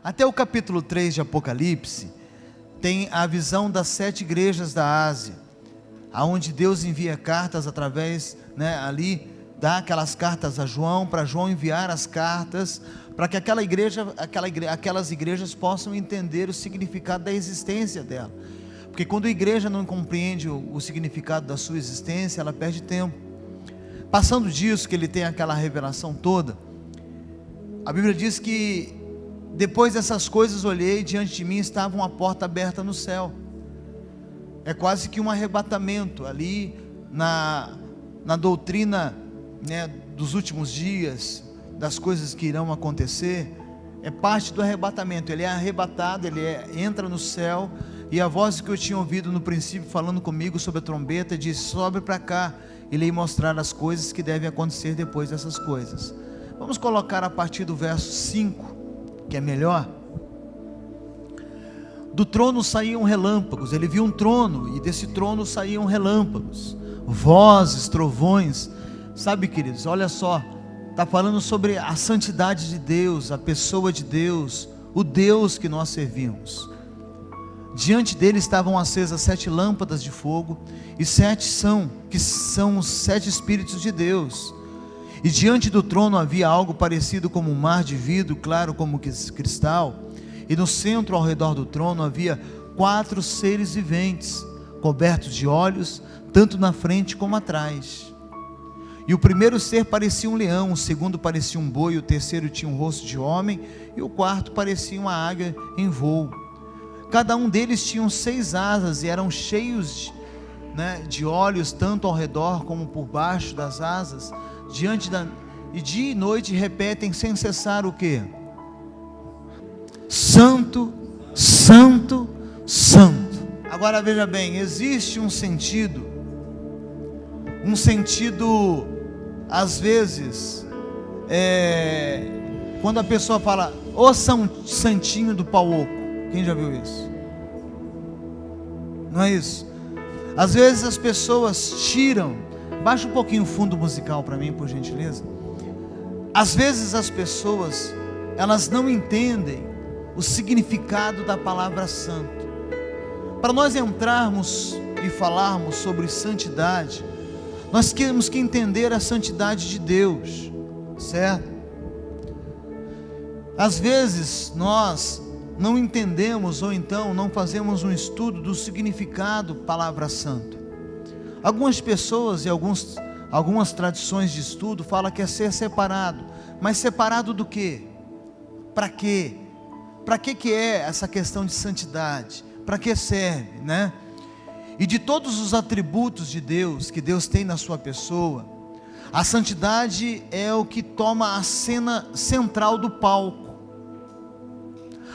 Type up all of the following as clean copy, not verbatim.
Até o capítulo 3 de Apocalipse, tem a visão das 7 igrejas da Ásia, aonde Deus envia cartas através, ali, dá aquelas cartas a João, para João enviar as cartas, para que aquelas igrejas possam entender o significado da existência dela, porque quando a igreja não compreende o significado da sua existência, ela perde tempo. Passando disso, que ele tem aquela revelação toda, a Bíblia diz que, depois dessas coisas, olhei, e diante de mim estava uma porta aberta no céu. É quase que um arrebatamento ali na doutrina, dos últimos dias, das coisas que irão acontecer. É parte do arrebatamento. Ele é arrebatado, entra no céu, e a voz que eu tinha ouvido no princípio falando comigo sobre a trombeta disse: sobe para cá, ele ia mostrar as coisas que devem acontecer depois dessas coisas. Vamos colocar a partir do verso 5, que é melhor. Do trono saíam relâmpagos. Ele viu um trono, e desse trono saíam relâmpagos, vozes, trovões. Sabe, queridos, olha só, está falando sobre a santidade de Deus, a pessoa de Deus, o Deus que nós servimos. Diante dele estavam acesas 7 lâmpadas de fogo, e 7 que são os 7 Espíritos de Deus. E diante do trono havia algo parecido como um mar de vidro, claro como cristal, e no centro, ao redor do trono, havia 4 seres viventes, cobertos de olhos, tanto na frente como atrás. E o primeiro ser parecia um leão, o segundo parecia um boi, o terceiro tinha um rosto de homem, e o quarto parecia uma águia em voo. Cada um deles tinha 6 asas, e eram cheios de olhos, tanto ao redor como por baixo das asas. E dia e noite repetem sem cessar o quê? Santo, Santo, Santo. Agora veja bem, existe um sentido, às vezes, quando a pessoa fala, ô santinho do pau oco. Quem já viu isso? Não é isso? Às vezes as pessoas tiram. Baixa um pouquinho o fundo musical para mim, por gentileza. Às vezes as pessoas, elas não entendem o significado da palavra santo. Para nós entrarmos e falarmos sobre santidade, nós temos que entender a santidade de Deus, certo? Às vezes nós não entendemos, ou então não fazemos um estudo do significado da palavra santo. Algumas pessoas e algumas tradições de estudo falam que é ser separado, mas separado do quê? Para quê? Para que é essa questão de santidade? Para que serve, E de todos os atributos de Deus, que Deus tem na sua pessoa, a santidade é o que toma a cena central do palco.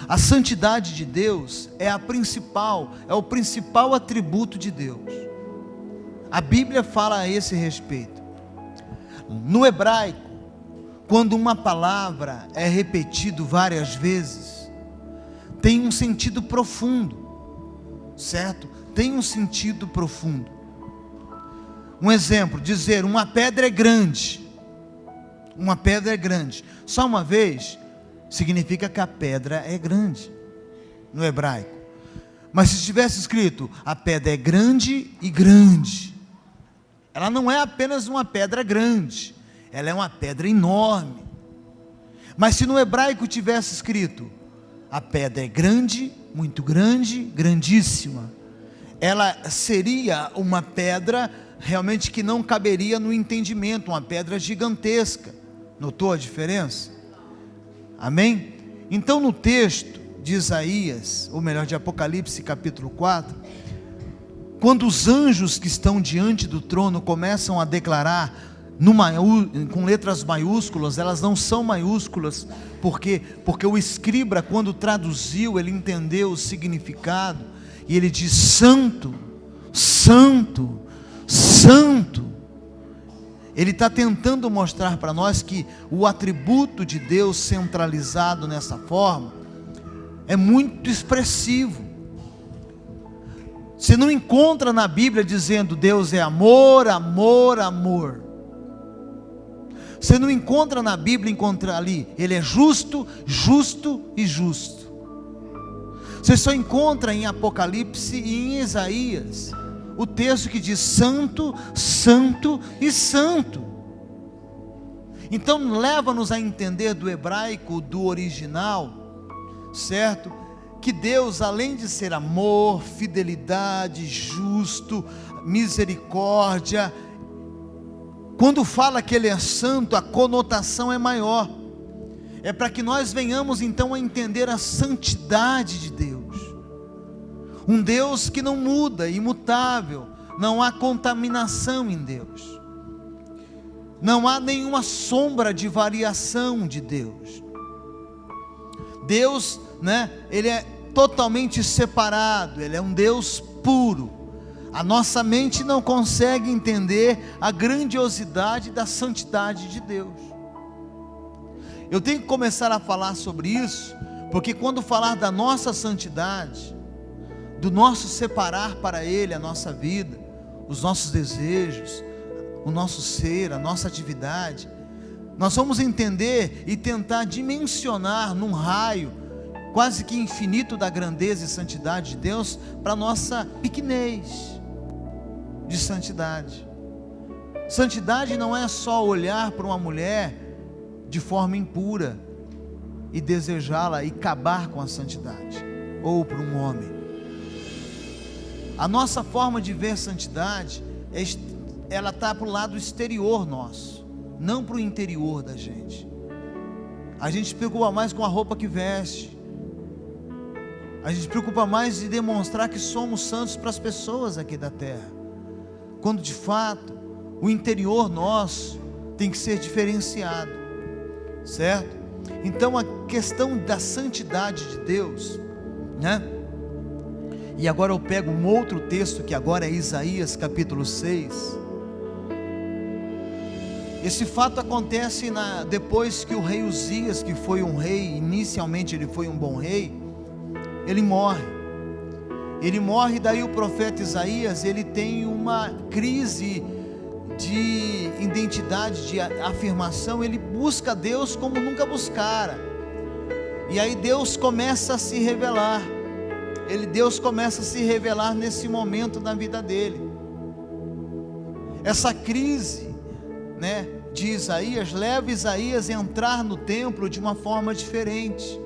A santidade de Deus é o principal atributo de Deus. A Bíblia fala a esse respeito. No hebraico, quando uma palavra é repetida várias vezes, tem um sentido profundo, certo? Tem um sentido profundo. Um exemplo, dizer uma pedra é grande. Uma pedra é grande. Só uma vez, significa que a pedra é grande, no hebraico. Mas se estivesse escrito, a pedra é grande e grande, ela não é apenas uma pedra grande, ela é uma pedra enorme. Mas se no hebraico tivesse escrito, a pedra é grande, muito grande, grandíssima, ela seria uma pedra realmente que não caberia no entendimento, uma pedra gigantesca. Notou a diferença? Amém? Então no texto de Isaías, ou melhor, de Apocalipse capítulo 4, quando os anjos que estão diante do trono começam a declarar com letras maiúsculas, elas não são maiúsculas, porque o escriba, quando traduziu, ele entendeu o significado, e ele diz: santo, santo, santo. Ele está tentando mostrar para nós que o atributo de Deus centralizado nessa forma é muito expressivo. Você não encontra na Bíblia dizendo Deus é amor, amor, amor. Você não encontra na Bíblia, encontra ali, Ele é justo, justo e justo. Você só encontra em Apocalipse e em Isaías o texto que diz santo, santo e santo. Então leva-nos a entender do hebraico, do original, certo? Que Deus, além de ser amor, fidelidade, justo, misericórdia, quando fala que Ele é santo, a conotação é maior. É para que nós venhamos então a entender a santidade de Deus. Um Deus que não muda, imutável, não há contaminação em Deus. Não há nenhuma sombra de variação de Deus. Deus, Ele é totalmente separado, Ele é um Deus puro. A nossa mente não consegue entender a grandiosidade da santidade de Deus. Eu tenho que começar a falar sobre isso, porque quando falar da nossa santidade, do nosso separar para Ele a nossa vida, os nossos desejos, o nosso ser, a nossa atividade, nós vamos entender e tentar dimensionar num raio quase que infinito da grandeza e santidade de Deus para a nossa pequenez de santidade. Santidade não é só olhar para uma mulher de forma impura e desejá-la e acabar com a santidade, ou para um homem. A nossa forma de ver santidade, ela está para o lado exterior nosso, não para o interior da gente. A gente se preocupa mais com a roupa que veste, a gente se preocupa mais de demonstrar que somos santos para as pessoas aqui da terra, quando de fato o interior nosso tem que ser diferenciado, certo? Então a questão da santidade de Deus, e agora eu pego um outro texto que agora é Isaías capítulo 6. Esse fato acontece depois que o rei Uzias, que foi um rei, inicialmente ele foi um bom rei, ele morre, daí o profeta Isaías, ele tem uma crise de identidade, de afirmação, ele busca Deus como nunca buscara, e aí Deus começa a se revelar, Deus começa a se revelar nesse momento na vida dele. Essa crise, de Isaías, leva Isaías a entrar no templo de uma forma diferente,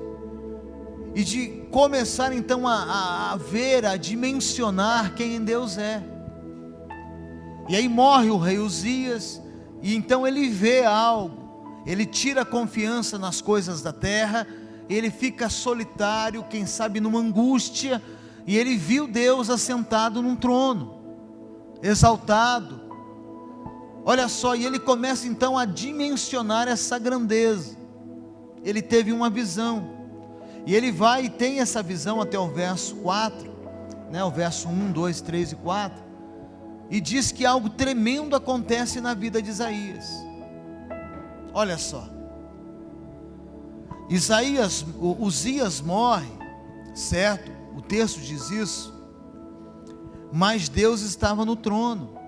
e de começar então a ver, a dimensionar quem Deus é. E aí morre o rei Uzias, e então ele vê algo, ele tira a confiança nas coisas da terra, ele fica solitário, quem sabe numa angústia, e ele viu Deus assentado num trono, exaltado. Olha só, e ele começa então a dimensionar essa grandeza. Ele teve uma visão, e ele vai e tem essa visão até o verso 4, o verso 1, 2, 3 e 4, e diz que algo tremendo acontece na vida de Isaías. Olha só, Uzias morre, certo? O texto diz isso, mas Deus estava no trono.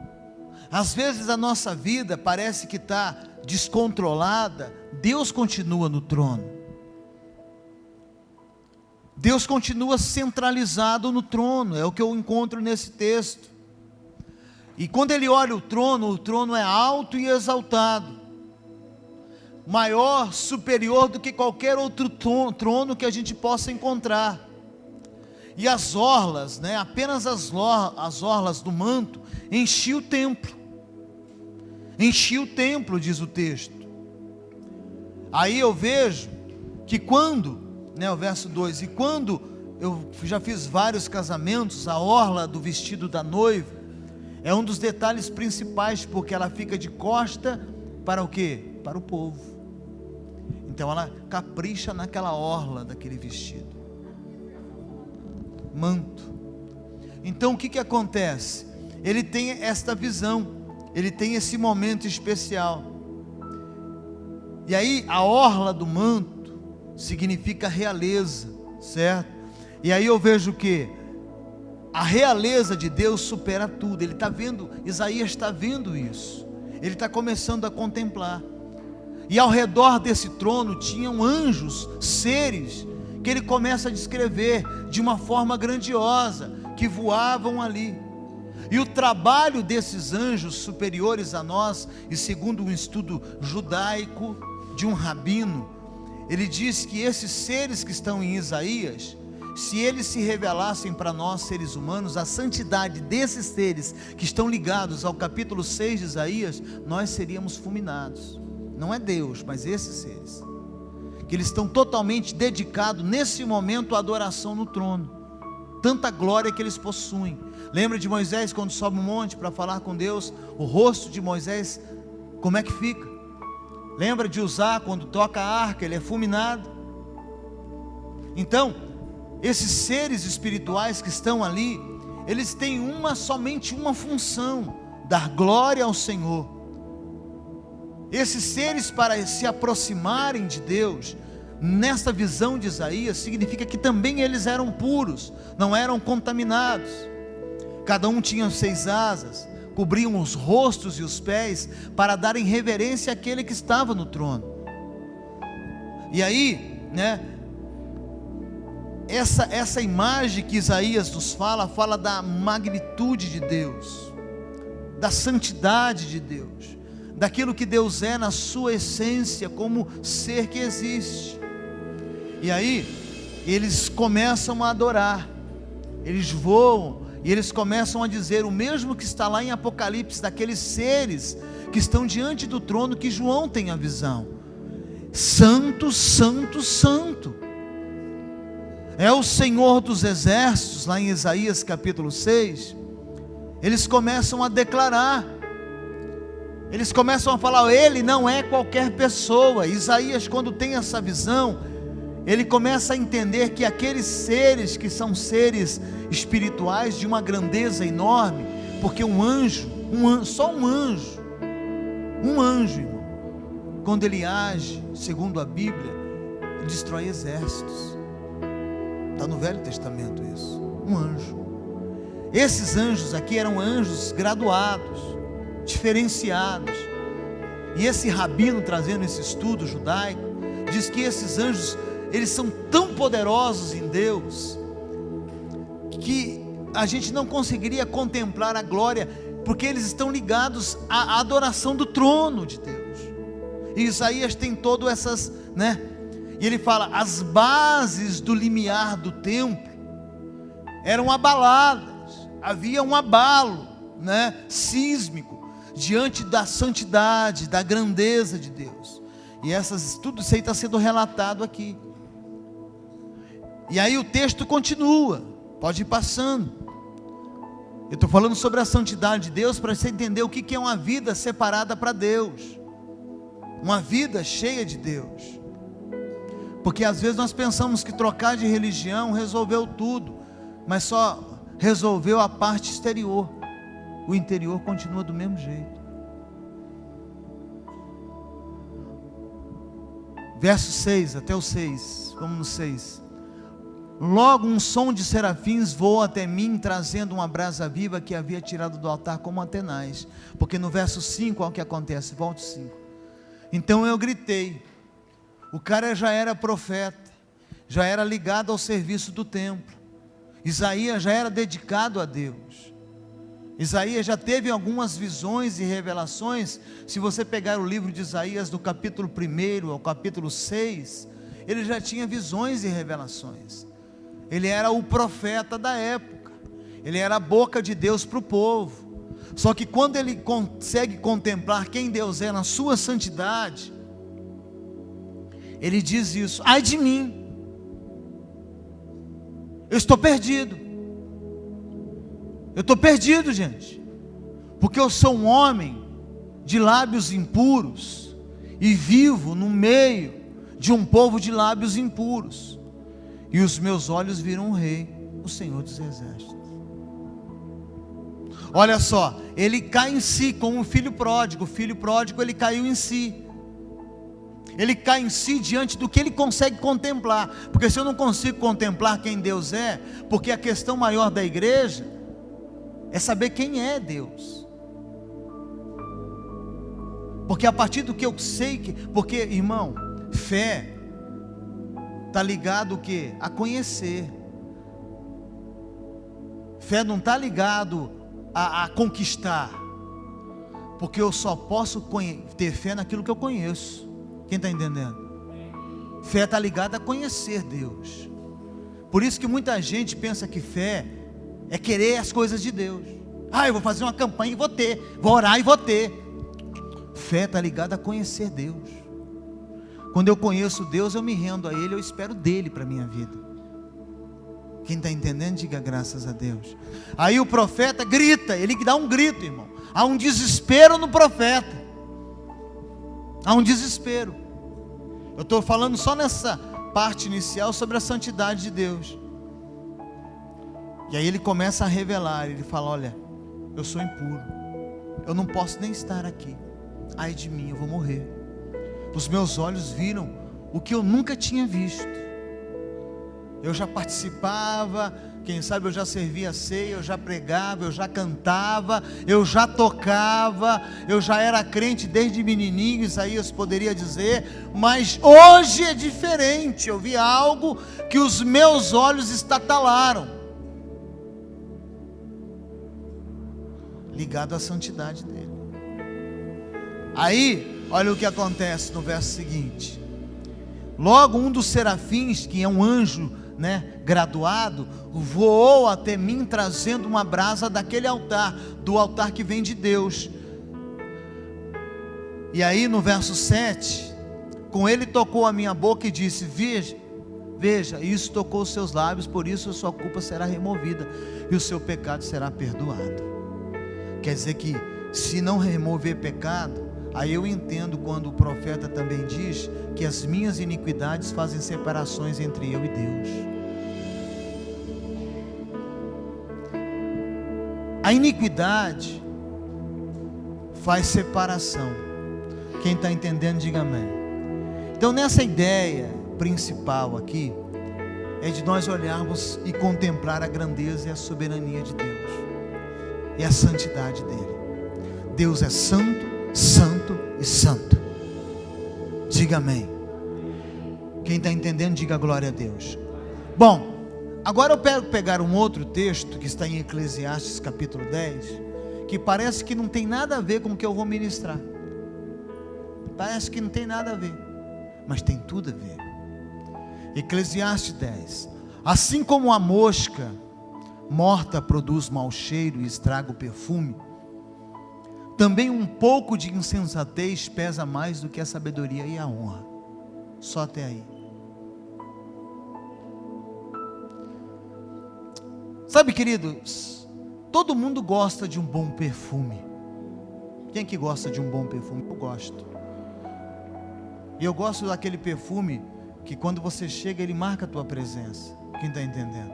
Às vezes a nossa vida parece que está descontrolada, Deus continua no trono, Deus continua centralizado no trono, é o que eu encontro nesse texto. E quando ele olha o trono é alto e exaltado, maior, superior do que qualquer outro trono que a gente possa encontrar. E as orlas, apenas as orlas do manto enchiam o templo. Enchia o templo, diz o texto. Aí eu vejo que quando, o verso 2, e quando eu já fiz vários casamentos, a orla do vestido da noiva é um dos detalhes principais, porque ela fica de costa para o quê? Para o povo. Então ela capricha naquela orla daquele vestido, manto. Então o que acontece? Ele tem esta visão, ele tem esse momento especial, e aí a orla do manto significa realeza, certo? E aí eu vejo que a realeza de Deus supera tudo. Ele está vendo, Isaías está vendo isso, ele está começando a contemplar, e ao redor desse trono tinham anjos, seres, porque ele começa a descrever de uma forma grandiosa, que voavam ali. E o trabalho desses anjos superiores a nós, e segundo um estudo judaico de um rabino, ele diz que esses seres que estão em Isaías, se eles se revelassem para nós seres humanos, a santidade desses seres que estão ligados ao capítulo 6 de Isaías, nós seríamos fulminados. Não é Deus, mas esses seres, que eles estão totalmente dedicados nesse momento à adoração no trono, tanta glória que eles possuem. Lembra de Moisés quando sobe um monte para falar com Deus, o rosto de Moisés, como é que fica? Lembra de Uzá quando toca a arca, ele é fulminado. Então, esses seres espirituais que estão ali, eles têm somente uma função: dar glória ao Senhor. Esses seres, para se aproximarem de Deus, nesta visão de Isaías, significa que também eles eram puros, não eram contaminados. Cada um tinha 6 asas, cobriam os rostos e os pés, para darem reverência àquele que estava no trono. E aí, essa imagem que Isaías nos fala da magnitude de Deus, da santidade de Deus, daquilo que Deus é na sua essência, como ser que existe. E aí, eles começam a adorar, eles voam, e eles começam a dizer o mesmo que está lá em Apocalipse, daqueles seres que estão diante do trono, que João tem a visão: Santo, Santo, Santo, é o Senhor dos exércitos. Lá em Isaías capítulo 6, eles começam a declarar, eles começam a falar, ele não é qualquer pessoa. Isaías, quando tem essa visão, ele começa a entender que aqueles seres que são seres espirituais de uma grandeza enorme, porque só um anjo, irmão, quando ele age, segundo a Bíblia, ele destrói exércitos. Está no Velho Testamento isso, um anjo. Esses anjos aqui eram anjos graduados, diferenciados. E esse rabino, trazendo esse estudo judaico, diz que esses anjos, eles são tão poderosos em Deus, que a gente não conseguiria contemplar a glória, porque eles estão ligados à adoração do trono de Deus. E Isaías tem todas essas, e ele fala, as bases do limiar do templo eram abaladas, havia um abalo, sísmico, diante da santidade, da grandeza de Deus. E tudo isso aí está sendo relatado aqui. E aí o texto continua, pode ir passando. Eu estou falando sobre a santidade de Deus, para você entender o que é uma vida separada para Deus, uma vida cheia de Deus. Porque às vezes nós pensamos que trocar de religião resolveu tudo, mas só resolveu a parte exterior, o interior continua do mesmo jeito. Verso 6, até o 6, vamos no 6. Logo um som de serafins voou até mim, trazendo uma brasa viva que havia tirado do altar como Atenais. Porque no verso 5, olha o que acontece, volte 5. Então eu gritei. O cara já era profeta, já era ligado ao serviço do templo. Isaías já era dedicado a Deus. Isaías já teve algumas visões e revelações. Se você pegar o livro de Isaías, do capítulo 1 ao capítulo 6, ele já tinha visões e revelações. Ele era o profeta da época, ele era a boca de Deus para o povo. Só que quando ele consegue contemplar quem Deus é na sua santidade, ele diz isso: ai de mim, eu estou perdido. Eu estou perdido, gente, porque eu sou um homem de lábios impuros e vivo no meio de um povo de lábios impuros, e os meus olhos viram o Rei, o Senhor dos Exércitos. Olha só, ele cai em si como o filho pródigo. O filho pródigo, ele caiu em si. Ele cai em si diante do que ele consegue contemplar. Porque se eu não consigo contemplar quem Deus é, porque a questão maior da igreja é saber quem é Deus. Porque a partir do que eu sei porque, irmão, fé está ligado o quê? A conhecer. Fé não está ligado a conquistar, porque eu só posso ter fé naquilo que eu conheço. Quem está entendendo? Fé está ligada a conhecer Deus. Por isso que muita gente pensa que fé é querer as coisas de Deus. Eu vou fazer uma campanha e vou ter, vou orar e vou ter. Fé está ligada a conhecer Deus. Quando eu conheço Deus, eu me rendo a Ele, eu espero dEle para a minha vida. Quem está entendendo, diga graças a Deus. Aí o profeta grita, ele dá um grito, irmão. Há um desespero no profeta. Há um desespero. Eu estou falando só nessa parte inicial sobre a santidade de Deus. E aí ele começa a revelar, ele fala: olha, eu sou impuro, eu não posso nem estar aqui, ai de mim, eu vou morrer. Os meus olhos viram o que eu nunca tinha visto. Eu já participava, quem sabe eu já servia a ceia, eu já pregava, eu já cantava, eu já tocava, eu já era crente desde menininho, Isaías poderia dizer, mas hoje é diferente. Eu vi algo que os meus olhos estatalaram, ligado à santidade dele. Aí, olha o que acontece no verso seguinte. Logo um dos serafins, que é um anjo, graduado, voou até mim trazendo uma brasa daquele altar, do altar que vem de Deus. E aí no verso 7, com ele tocou a minha boca e disse: veja, isso tocou os seus lábios, por isso a sua culpa será removida e o seu pecado será perdoado. Quer dizer que se não remover pecado, aí eu entendo quando o profeta também diz que as minhas iniquidades fazem separações entre eu e Deus. A iniquidade faz separação. Quem está entendendo, diga amém. Então nessa ideia principal aqui, é de nós olharmos e contemplar a grandeza e a soberania de Deus, e a santidade dele. Deus é santo, santo e santo. Diga amém. Quem está entendendo, diga glória a Deus. Bom, agora eu quero pegar um outro texto que está em Eclesiastes capítulo 10, que parece que não tem nada a ver com o que eu vou ministrar. Parece que não tem nada a ver, mas tem tudo a ver. Eclesiastes 10. Assim como a mosca morta produz mau cheiro e estraga o perfume, também um pouco de insensatez pesa mais do que a sabedoria e a honra. Só até aí. Sabe, queridos, todo mundo gosta de um bom perfume. Quem que gosta de um bom perfume? Eu gosto. E eu gosto daquele perfume que quando você chega ele marca a tua presença. Quem está entendendo?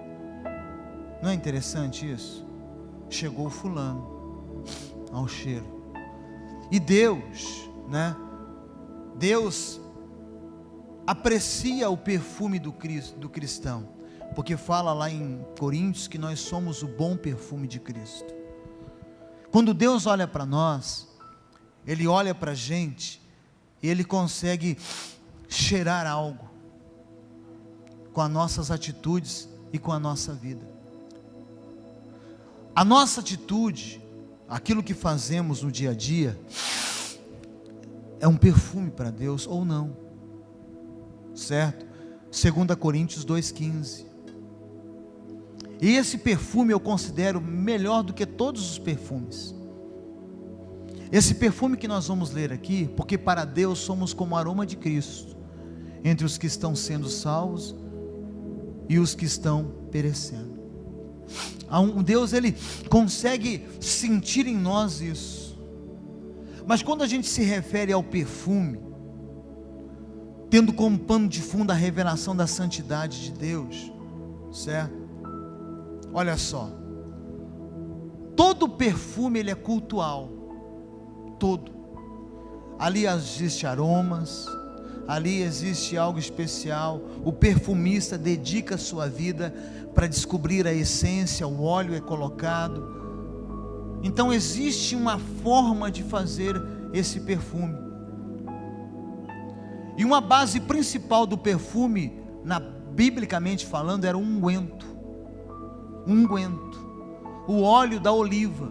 Não é interessante isso? Chegou o fulano, ao cheiro. E Deus, Deus aprecia o perfume do cristão, porque fala lá em Coríntios que nós somos o bom perfume de Cristo. Quando Deus olha para nós, Ele olha para a gente e Ele consegue cheirar algo com as nossas atitudes e com a nossa vida. A nossa atitude, aquilo que fazemos no dia a dia, é um perfume para Deus ou não, certo? 2 Coríntios 2,15. E esse perfume eu considero melhor do que todos os perfumes. Esse perfume que nós vamos ler aqui, porque para Deus somos como o aroma de Cristo, entre os que estão sendo salvos e os que estão perecendo. Deus, Ele consegue sentir em nós isso. Mas quando a gente se refere ao perfume, tendo como pano de fundo a revelação da santidade de Deus, certo? Olha só, todo perfume ele é cultual, todo. Ali existe aromas, ali existe algo especial. O perfumista dedica a sua vida para descobrir a essência, o óleo é colocado. Então existe uma forma de fazer esse perfume. E uma base principal do perfume biblicamente falando, era um unguento. Um unguento. O óleo da oliva.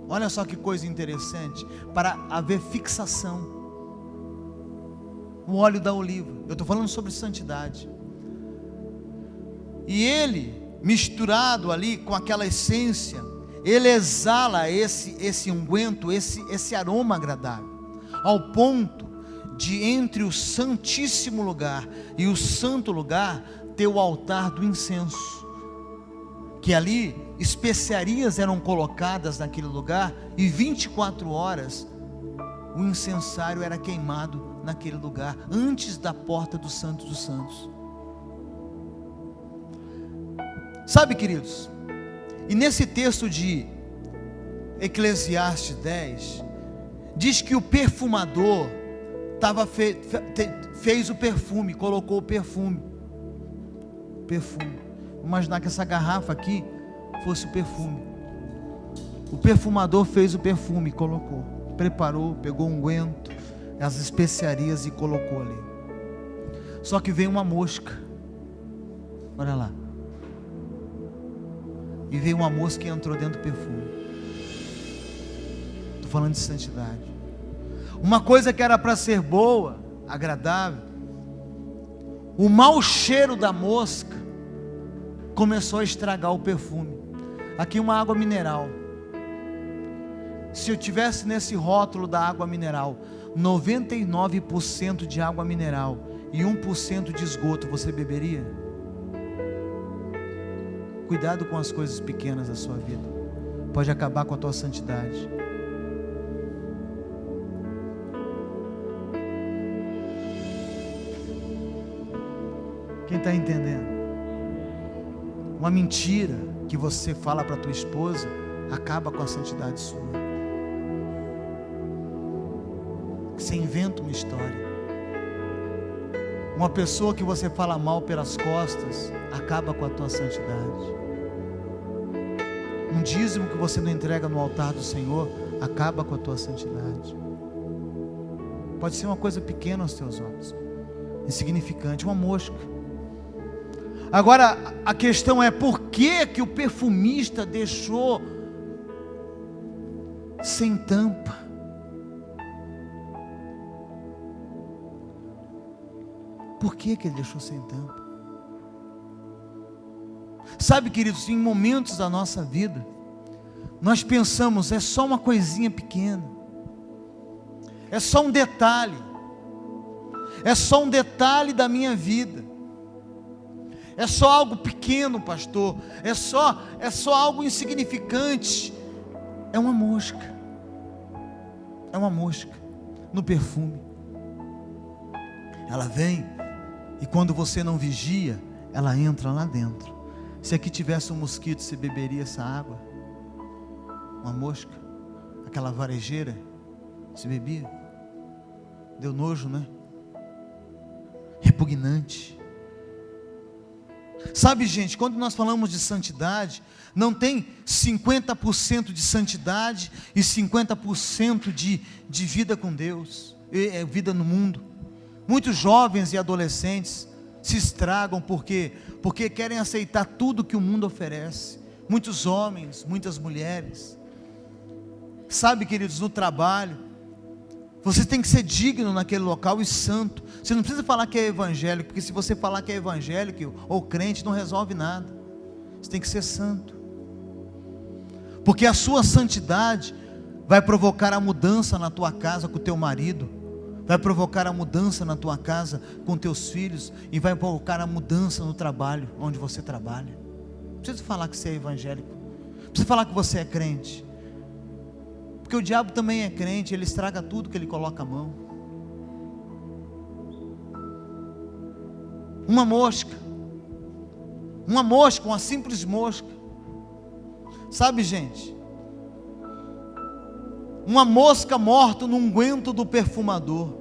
Olha só que coisa interessante. Para haver fixação. O óleo da oliva. Eu estou falando sobre santidade. E ele, misturado ali com aquela essência, ele exala esse unguento, esse aroma agradável, ao ponto de entre o santíssimo lugar e o santo lugar ter o altar do incenso, que ali especiarias eram colocadas naquele lugar, e 24 horas o incensário era queimado naquele lugar, antes da porta do Santo dos Santos. Sabe, queridos, e nesse texto de Eclesiastes 10, diz que o perfumador fez o perfume, colocou o perfume. Vamos imaginar que essa garrafa aqui fosse o perfume. O perfumador fez o perfume, colocou, preparou, pegou um unguento, as especiarias e colocou ali. Só que veio uma mosca, olha lá. E veio uma mosca e entrou dentro do perfume. Estou falando de santidade. Uma coisa que era para ser boa, agradável, o mau cheiro da mosca começou a estragar o perfume. Aqui uma água mineral. Se eu tivesse nesse rótulo da água mineral 99% de água mineral e 1% de esgoto, você beberia? Cuidado com as coisas pequenas da sua vida, pode acabar com a tua santidade. Quem está entendendo? Uma mentira que você fala para tua esposa acaba com a santidade sua. Você inventa uma história. Uma pessoa que você fala mal pelas costas acaba com a tua santidade. Um dízimo que você não entrega no altar do Senhor acaba com a tua santidade. Pode ser uma coisa pequena aos teus olhos, insignificante, uma mosca. Agora a questão é: por que o perfumista deixou sem tampa? Por que ele deixou sem tampa? Sabe, queridos, em momentos da nossa vida, nós pensamos, é só uma coisinha pequena, é só um detalhe, é só um detalhe da minha vida, é só algo pequeno, pastor, é só algo insignificante. É uma mosca no perfume. Ela vem, e quando você não vigia, ela entra lá dentro. Se aqui tivesse um mosquito, você beberia essa água? Uma mosca, aquela varejeira, se bebia? Deu nojo, né? Repugnante. Sabe, gente, quando nós falamos de santidade, não tem 50% de santidade e 50% de vida com Deus, vida no mundo. Muitos jovens e adolescentes se estragam porque querem aceitar tudo que o mundo oferece. Muitos homens, muitas mulheres. Sabe, queridos, no trabalho, você tem que ser digno naquele local e santo. Você não precisa falar que é evangélico, porque se você falar que é evangélico ou crente, não resolve nada. Você tem que ser santo, porque a sua santidade vai provocar a mudança na tua casa com o teu marido, vai provocar a mudança na tua casa com teus filhos, e vai provocar a mudança no trabalho, onde você trabalha. Não precisa falar que você é evangélico, não precisa falar que você é crente, porque o diabo também é crente, ele estraga tudo que ele coloca a mão. Uma mosca, uma simples mosca. Sabe, gente, uma mosca morta no unguento do perfumador.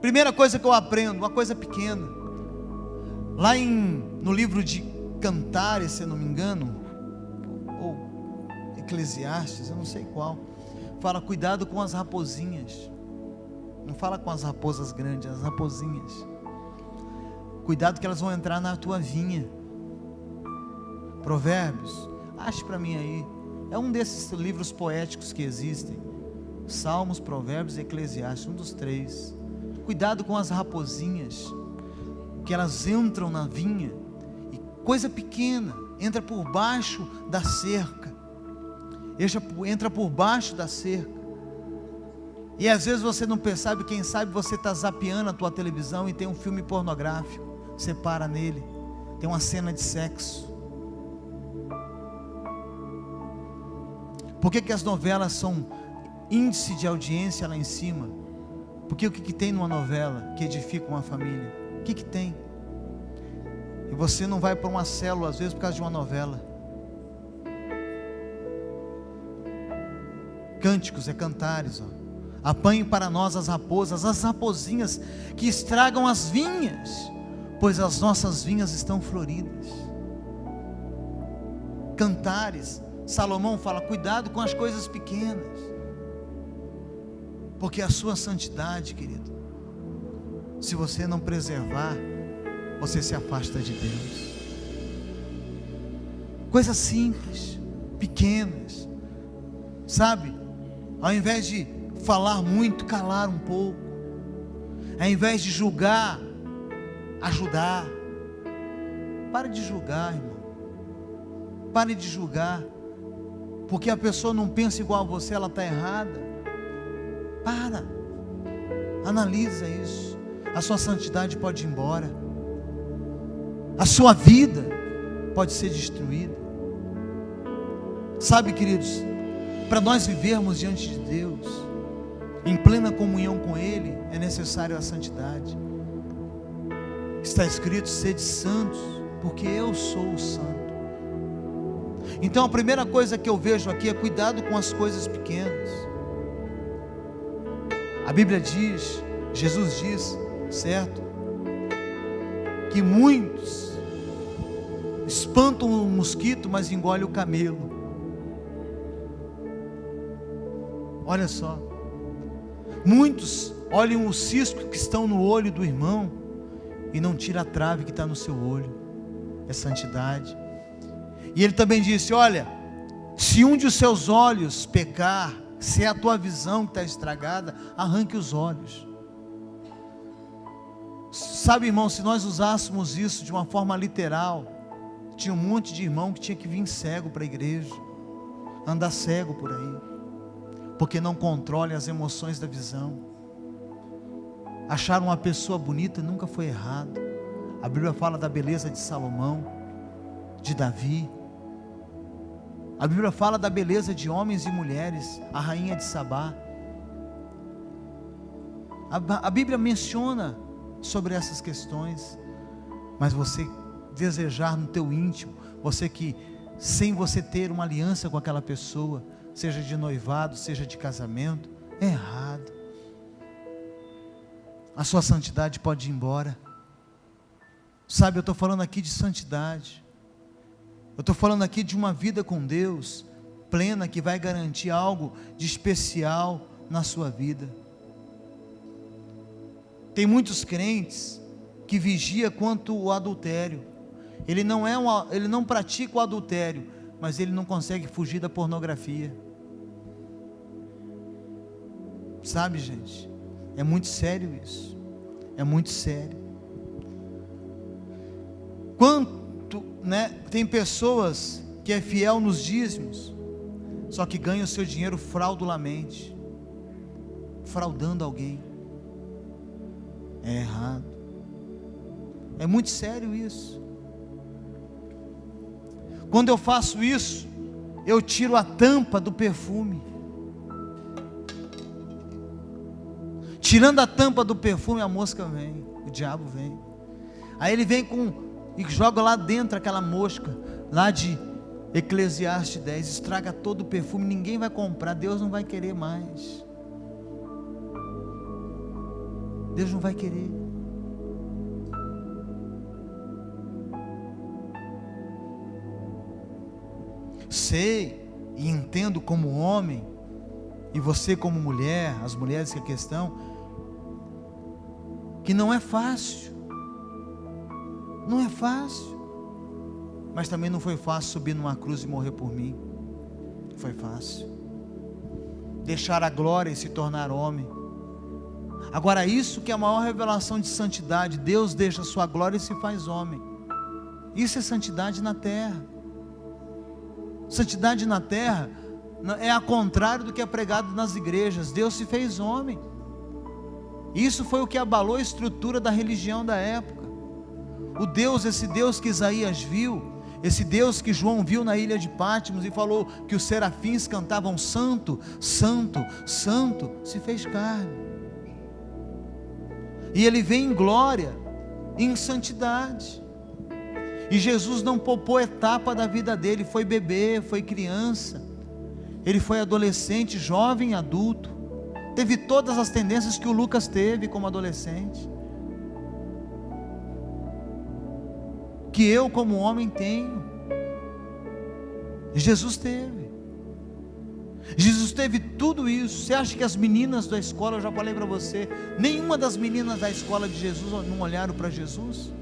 Primeira coisa que eu aprendo, uma coisa pequena, lá no livro de Cantares, se eu não me engano, ou Eclesiastes, eu não sei qual, fala: cuidado com as raposinhas. Não fala com as raposas grandes, as raposinhas. Cuidado que elas vão entrar na tua vinha. Provérbios, ache para mim aí. É um desses livros poéticos que existem. Salmos, Provérbios e Eclesiastes, um dos 3. Cuidado com as raposinhas, que elas entram na vinha, e coisa pequena, entra por baixo da cerca. Entra por baixo da cerca. E às vezes você não percebe, quem sabe você está zapeando a tua televisão e tem um filme pornográfico. Você para nele, tem uma cena de sexo. Por que as novelas são índice de audiência lá em cima? Porque o que tem numa novela que edifica uma família? O que tem? E você não vai para uma célula às vezes por causa de uma novela. Cânticos é cantares, ó. Apanhe para nós as raposas, as raposinhas que estragam as vinhas, pois as nossas vinhas estão floridas. Cantares, Salomão fala, cuidado com as coisas pequenas, porque a sua santidade, querido, se você não preservar, você se afasta de Deus. Coisas simples, pequenas, sabe? Ao invés de falar muito, calar um pouco. Ao invés de julgar, ajudar. Pare de julgar, irmão. Pare de julgar. Porque a pessoa não pensa igual a você, ela está errada. Para. Analisa isso. A sua santidade pode ir embora. A sua vida pode ser destruída. Sabe, queridos, para nós vivermos diante de Deus, em plena comunhão com Ele, é necessário a santidade. Está escrito, sede santos, porque eu sou o santo. Então a primeira coisa que eu vejo aqui é cuidado com as coisas pequenas. A Bíblia diz, Jesus diz, certo? Que muitos espantam o mosquito, mas engolem o camelo. Olha só. Muitos olham o cisco que estão no olho do irmão e não tira a trave que está no seu olho. É santidade. E ele também disse, olha, se um de seus olhos pecar, se é a tua visão que está estragada, arranque os olhos. Sabe, irmão, se nós usássemos isso de uma forma literal, tinha um monte de irmão que tinha que vir cego para a igreja, andar cego por aí, porque não controle as emoções da visão. Achar uma pessoa bonita nunca foi errado. A Bíblia fala da beleza de Salomão, de Davi. A Bíblia fala da beleza de homens e mulheres, a rainha de Sabá. A Bíblia menciona sobre essas questões, mas você desejar no teu íntimo, você que, sem você ter uma aliança com aquela pessoa, seja de noivado, seja de casamento, é errado. A sua santidade pode ir embora. Sabe, eu estou falando aqui de santidade. Eu estou falando aqui de uma vida com Deus, plena, que vai garantir algo de especial na sua vida. Tem muitos crentes que vigiam quanto o adultério. Ele não pratica o adultério, mas ele não consegue fugir da pornografia. Sabe, gente? É muito sério isso. É muito sério. Tem pessoas que é fiel nos dízimos, só que ganha o seu dinheiro fraudulamente, fraudando alguém. É errado. É muito sério isso. Quando eu faço isso, eu tiro a tampa do perfume. Tirando a tampa do perfume, a mosca vem, o diabo vem. Aí ele vem e joga lá dentro aquela mosca, lá de Eclesiastes 10, estraga todo o perfume, ninguém vai comprar, Deus não vai querer mais. Deus não vai querer. Sei e entendo como homem, e você como mulher, as mulheres que a questão, que não é fácil. Não é fácil. Mas também não foi fácil subir numa cruz e morrer por mim. Foi fácil. Deixar a glória e se tornar homem. Agora, isso que é a maior revelação de santidade. Deus deixa a sua glória e se faz homem. Isso é santidade na terra. Santidade na terra é ao contrário do que é pregado nas igrejas. Deus se fez homem. Isso foi o que abalou a estrutura da religião da época. Esse Deus que Isaías viu, esse Deus que João viu na ilha de Patmos e falou que os serafins cantavam santo, santo, santo, se fez carne. E ele vem em glória, em santidade. E Jesus não poupou etapa da vida dele, foi bebê, foi criança, ele foi adolescente, jovem, adulto, teve todas as tendências que o Lucas teve como adolescente, que eu como homem tenho. Jesus teve tudo isso. Você acha que as meninas da escola, eu já falei para você, nenhuma das meninas da escola de Jesus não olharam para Jesus?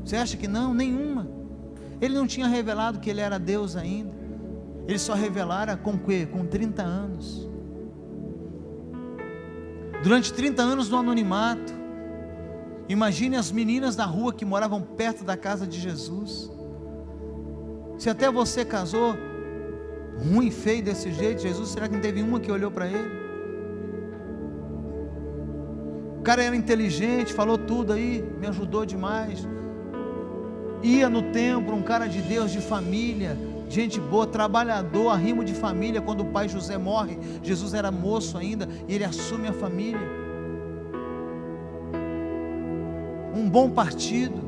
Você acha que não? Nenhuma. Ele não tinha revelado que ele era Deus ainda. Ele só revelara com o quê? Com 30 anos. Durante 30 anos no anonimato. Imagine as meninas da rua que moravam perto da casa de Jesus. Se até você casou ruim, feio desse jeito, Jesus, será que não teve uma que olhou para ele? O cara era inteligente, falou tudo aí, me ajudou demais. Ia no templo, um cara de Deus, de família, gente boa, trabalhador, arrimo de família. Quando o pai José morre, Jesus era moço ainda, e ele assume a família. Um bom partido,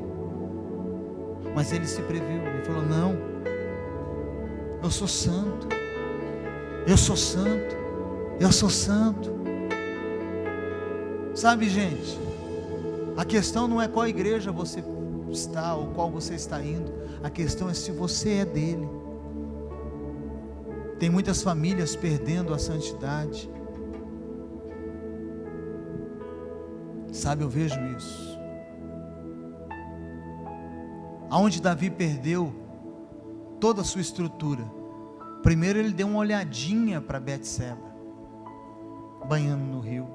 mas ele se previu, ele falou: não, eu sou santo, eu sou santo, eu sou santo. Sabe, gente, a questão não é qual igreja você está ou qual você está indo, a questão é se você é dele. Tem muitas famílias perdendo a santidade, sabe, eu vejo isso. Aonde Davi perdeu toda a sua estrutura, primeiro ele deu uma olhadinha para Betseba, banhando no rio.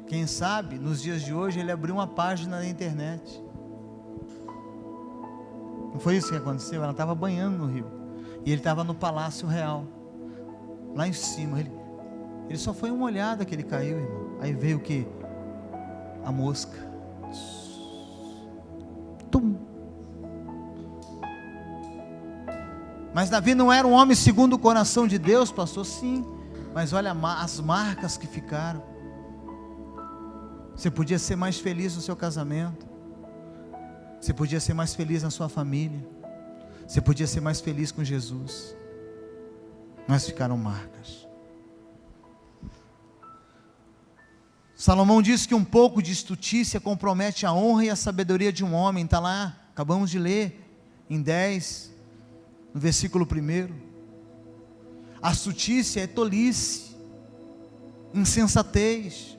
Quem sabe, nos dias de hoje, ele abriu uma página na internet. Não foi isso que aconteceu? Ela estava banhando no rio, e ele estava no Palácio Real, lá em cima. Ele só foi uma olhada que ele caiu, irmão. Aí veio o que? A mosca. Tum. Mas Davi não era um homem segundo o coração de Deus, pastor? Sim, mas olha as marcas que ficaram. Você podia ser mais feliz no seu casamento, você podia ser mais feliz na sua família, você podia ser mais feliz com Jesus, mas ficaram marcas. Salomão diz que um pouco de estutícia compromete a honra e a sabedoria de um homem. Está lá, acabamos de ler em 10, no versículo 1. A astutícia é tolice, insensatez.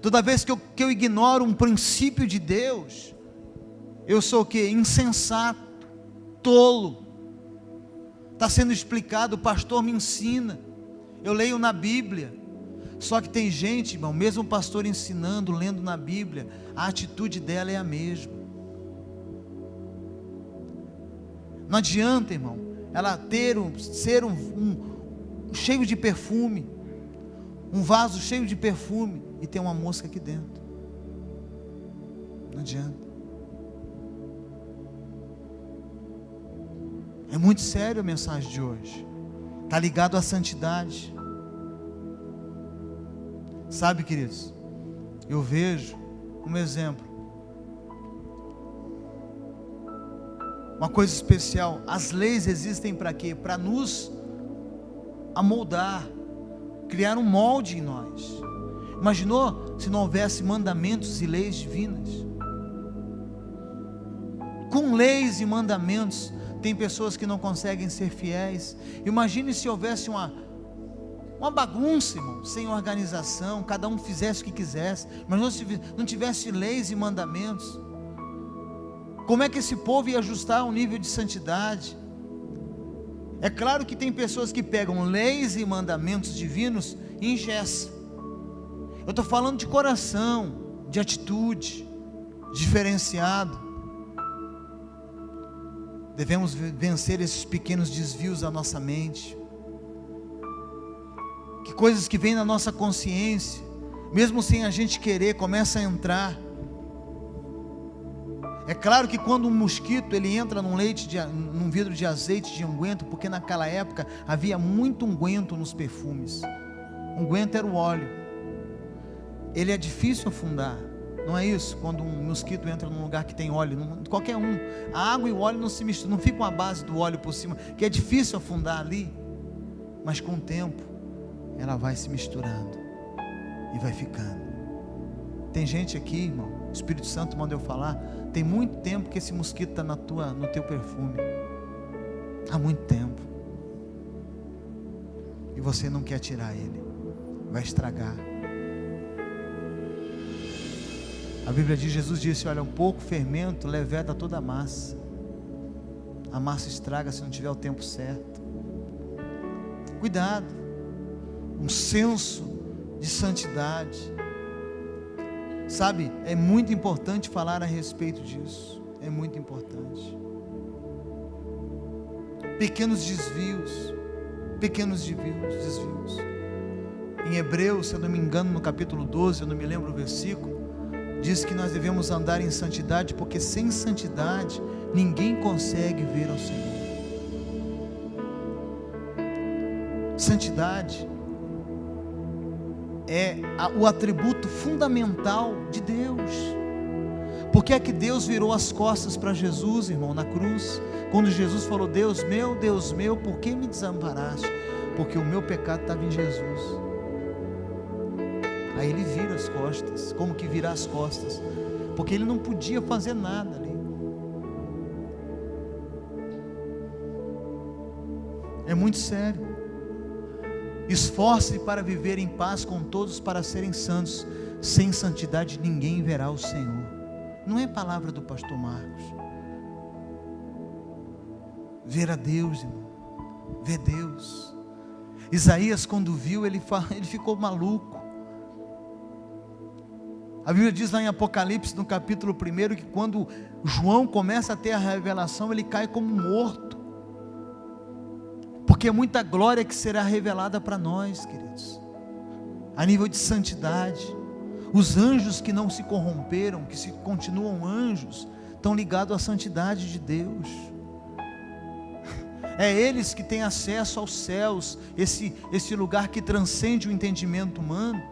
Toda vez que eu ignoro um princípio de Deus, eu sou o que? Insensato, tolo. Está sendo explicado, o pastor me ensina, eu leio na Bíblia. Só que tem gente, irmão, mesmo o pastor ensinando, lendo na Bíblia, a atitude dela é a mesma. Não adianta, irmão, ela ser cheio de perfume, um vaso cheio de perfume, e tem uma mosca aqui dentro. Não adianta. É muito sério a mensagem de hoje. Está ligado à santidade. Sabe, queridos, eu vejo um exemplo, uma coisa especial. As leis existem para quê? Para nos amoldar, criar um molde em nós. Imaginou se não houvesse mandamentos e leis divinas? Com leis e mandamentos, tem pessoas que não conseguem ser fiéis. Imagine se houvesse uma bagunça, irmão, sem organização, cada um fizesse o que quisesse, mas não tivesse leis e mandamentos. Como é que esse povo ia ajustar um nível de santidade? É claro que tem pessoas que pegam leis e mandamentos divinos e engessam. Eu estou falando de coração, de atitude, diferenciado. Devemos vencer esses pequenos desvios da nossa mente, que coisas que vêm na nossa consciência, mesmo sem a gente querer, começa a entrar. É claro que quando um mosquito ele entra num vidro de azeite de unguento, porque naquela época havia muito unguento nos perfumes. Unguento era o óleo. Ele é difícil afundar, não é isso? Quando um mosquito entra num lugar que tem óleo, qualquer um, a água e o óleo não se misturam, não ficam a base do óleo por cima, que é difícil afundar ali, mas com o tempo ela vai se misturando e vai ficando. Tem gente aqui, irmão, o Espírito Santo mandou eu falar, tem muito tempo que esse mosquito está no teu perfume, há muito tempo, e você não quer tirar ele, vai estragar. A Bíblia diz, Jesus disse, olha, um pouco fermento leveda toda a massa estraga se não tiver o tempo certo. Cuidado, um senso de santidade, sabe, é muito importante falar a respeito disso, é muito importante. Pequenos desvios, em Hebreus, se eu não me engano, no capítulo 12, eu não me lembro o versículo, diz que nós devemos andar em santidade, porque sem santidade, ninguém consegue ver ao Senhor. Santidade é o atributo fundamental de Deus. Por que é que Deus virou as costas para Jesus, irmão, na cruz? Quando Jesus falou, Deus meu, por que me desamparaste? Porque o meu pecado estava em Jesus. Aí ele vira as costas. Como que virar as costas? Porque ele não podia fazer nada ali. É muito sério. Esforce-se para viver em paz com todos, para serem santos. Sem santidade ninguém verá o Senhor. Não é palavra do pastor Marcos. Ver a Deus, irmão. Ver Deus. Isaías, quando viu, ele ficou maluco. A Bíblia diz lá em Apocalipse, no capítulo 1, que quando João começa a ter a revelação, ele cai como morto, porque é muita glória que será revelada para nós, queridos, a nível de santidade. Os anjos que não se corromperam, que se continuam anjos, estão ligados à santidade de Deus. É eles que têm acesso aos céus, esse lugar que transcende o entendimento humano,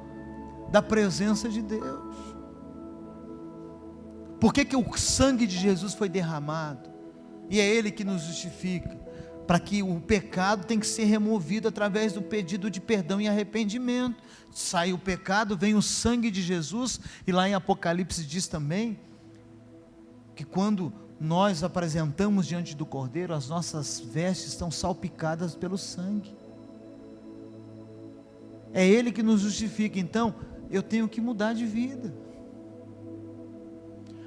da presença de Deus. Por que o sangue de Jesus foi derramado? E é Ele que nos justifica, para que o pecado tem que ser removido através do pedido de perdão e arrependimento. Sai o pecado, vem o sangue de Jesus, e lá em Apocalipse diz também, que quando nós apresentamos diante do Cordeiro, as nossas vestes estão salpicadas pelo sangue. É Ele que nos justifica. Então, eu tenho que mudar de vida.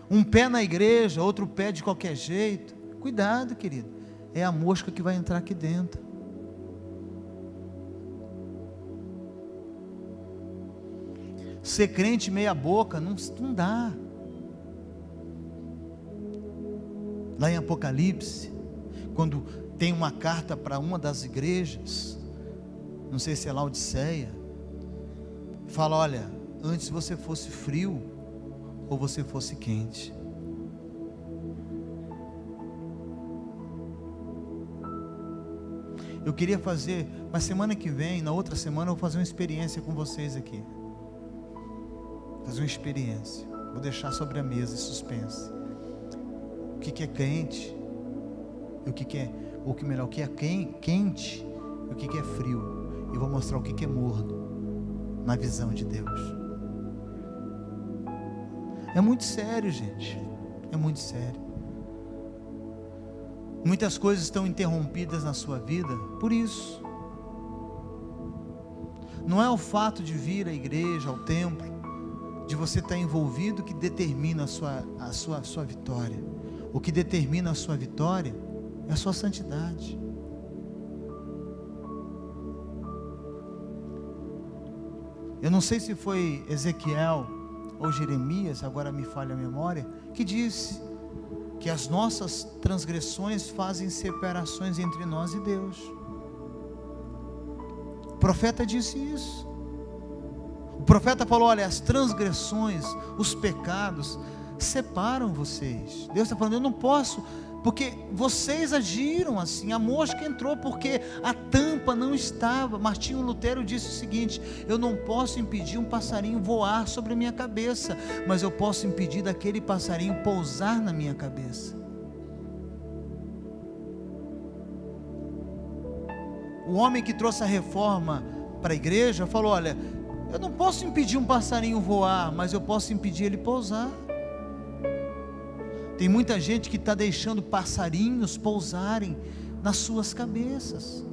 Um pé na igreja, outro pé de qualquer jeito. Cuidado, querido. É a mosca que vai entrar aqui dentro. Ser crente meia boca, não dá. Lá em Apocalipse, quando tem uma carta para uma das igrejas, não sei se é Laodiceia, fala, olha, antes você fosse frio, ou você fosse quente. Eu queria fazer, mas semana que vem, na outra semana, eu vou fazer uma experiência com vocês aqui. Fazer uma experiência. Vou deixar sobre a mesa, suspense. O que é quente, o que é quente, e o que é frio. E vou mostrar o que é morno, na visão de Deus. É muito sério, gente. É muito sério. Muitas coisas estão interrompidas na sua vida por isso. Não é o fato de vir à igreja, ao templo, de você estar envolvido, que determina a sua vitória. O que determina a sua vitória é a sua santidade. Eu não sei se foi Ezequiel ou Jeremias, agora me falha a memória, que disse que as nossas transgressões fazem separações entre nós e Deus. O profeta disse isso. O profeta falou: olha, as transgressões, os pecados separam vocês. Deus está falando: eu não posso, porque vocês agiram assim. A mosca entrou porque a tampa não estava. Martinho Lutero disse o seguinte: eu não posso impedir um passarinho voar sobre a minha cabeça, mas eu posso impedir daquele passarinho pousar na minha cabeça. O homem que trouxe a reforma para a igreja falou: olha, eu não posso impedir um passarinho voar, mas eu posso impedir ele pousar. Tem muita gente que está deixando passarinhos pousarem nas suas cabeças.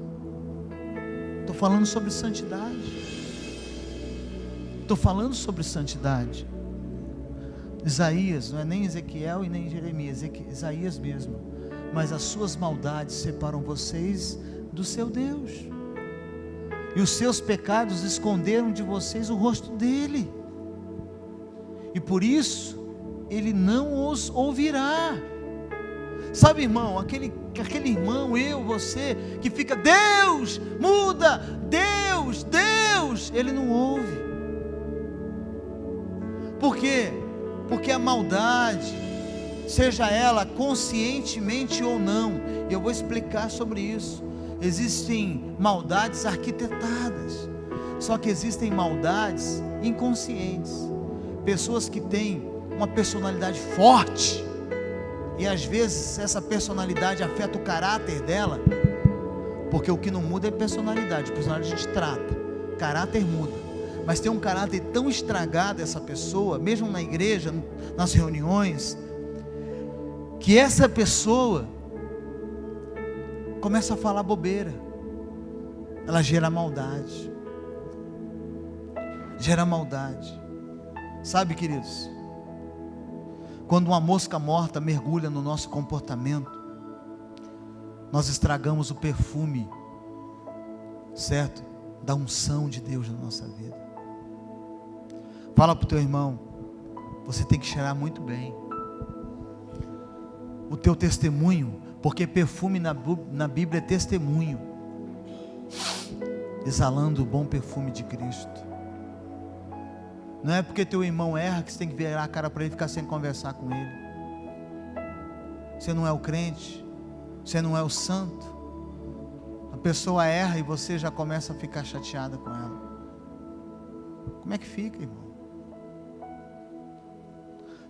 Estou falando sobre santidade. Estou falando sobre santidade. Isaías, não é nem Ezequiel e nem Jeremias, é Isaías mesmo. Mas as suas maldades separam vocês do seu Deus, e os seus pecados esconderam de vocês o rosto dele, e por isso ele não os ouvirá. Sabe, irmão, aquele irmão, eu, você, que fica: Deus, muda, Deus, Deus, ele não ouve. Por quê? Porque a maldade, seja ela conscientemente ou não, eu vou explicar sobre isso. Existem maldades arquitetadas, só que existem maldades inconscientes. Pessoas que têm uma personalidade forte, e às vezes essa personalidade afeta o caráter dela, porque o que não muda é personalidade. Personalidade a gente trata, caráter muda. Mas tem um caráter tão estragado essa pessoa, mesmo na igreja, nas reuniões, que essa pessoa começa a falar bobeira, ela gera maldade, sabe, queridos, quando uma mosca morta mergulha no nosso comportamento, nós estragamos o perfume, certo, da unção de Deus na nossa vida. Fala para o teu irmão: você tem que cheirar muito bem o teu testemunho, porque perfume na Bíblia é testemunho, exalando o bom perfume de Cristo. Não é porque teu irmão erra que você tem que virar a cara para ele e ficar sem conversar com ele. Você não é o crente, você não é o santo. A pessoa erra e você já começa a ficar chateada com ela. Como é que fica, irmão?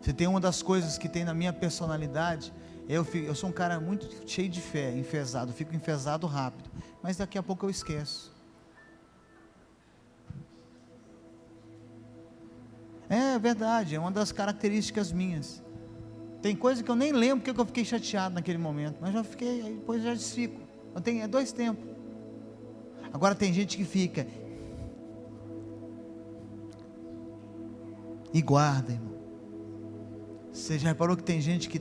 Você tem uma das coisas que tem na minha personalidade. Eu sou um cara muito cheio de fé, enfesado, fico enfesado rápido, mas daqui a pouco eu esqueço. É verdade, é uma das características minhas. Tem coisa que eu nem lembro porque eu fiquei chateado naquele momento, mas já fiquei, aí depois já desfico. É 2 tempos. Agora tem gente que fica e guarda, irmão. Você já reparou que tem gente que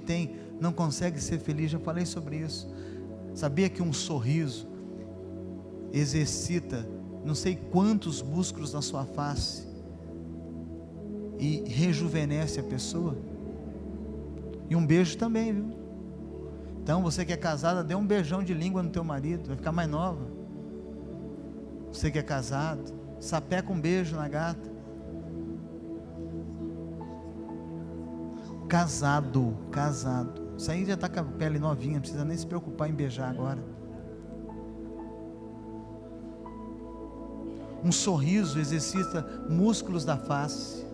não consegue ser feliz? Já falei sobre isso. Sabia que um sorriso exercita não sei quantos músculos na sua face e rejuvenesce a pessoa? E um beijo também, viu? Então você que é casada, dê um beijão de língua no teu marido, vai ficar mais nova. Você que é casado, sapeca um beijo na gata. Casado, isso aí já está com a pele novinha, não precisa nem se preocupar em beijar agora. Um sorriso exercita músculos da face.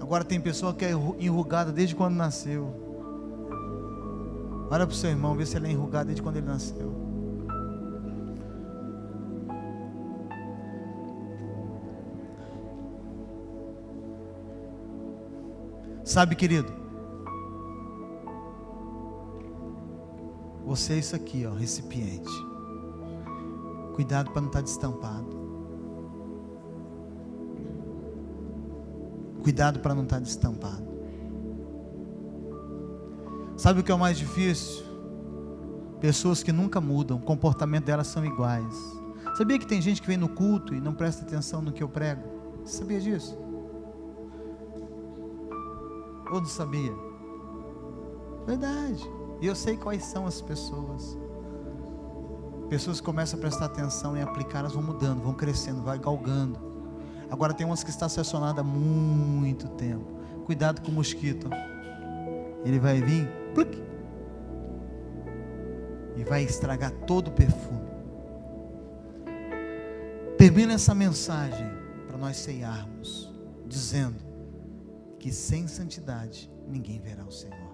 Agora tem pessoa que é enrugada desde quando nasceu. Olha para o seu irmão, vê se ele é enrugado desde quando ele nasceu. Sabe, querido, você é isso aqui, ó, recipiente. Cuidado para não estar destampado. Cuidado para não estar destampado. Sabe o que é o mais difícil? Pessoas que nunca mudam, o comportamento delas são iguais. Sabia que tem gente que vem no culto e não presta atenção no que eu prego? Você sabia disso? Ou não sabia? Verdade. E eu sei quais são as pessoas. Pessoas que começam a prestar atenção e aplicar, elas vão mudando, vão crescendo, vai galgando. Agora tem umas que está estacionada há muito tempo. Cuidado com o mosquito. Ele vai vir, pluc, e vai estragar todo o perfume. Termina essa mensagem para nós ceiarmos, dizendo que sem santidade ninguém verá o Senhor.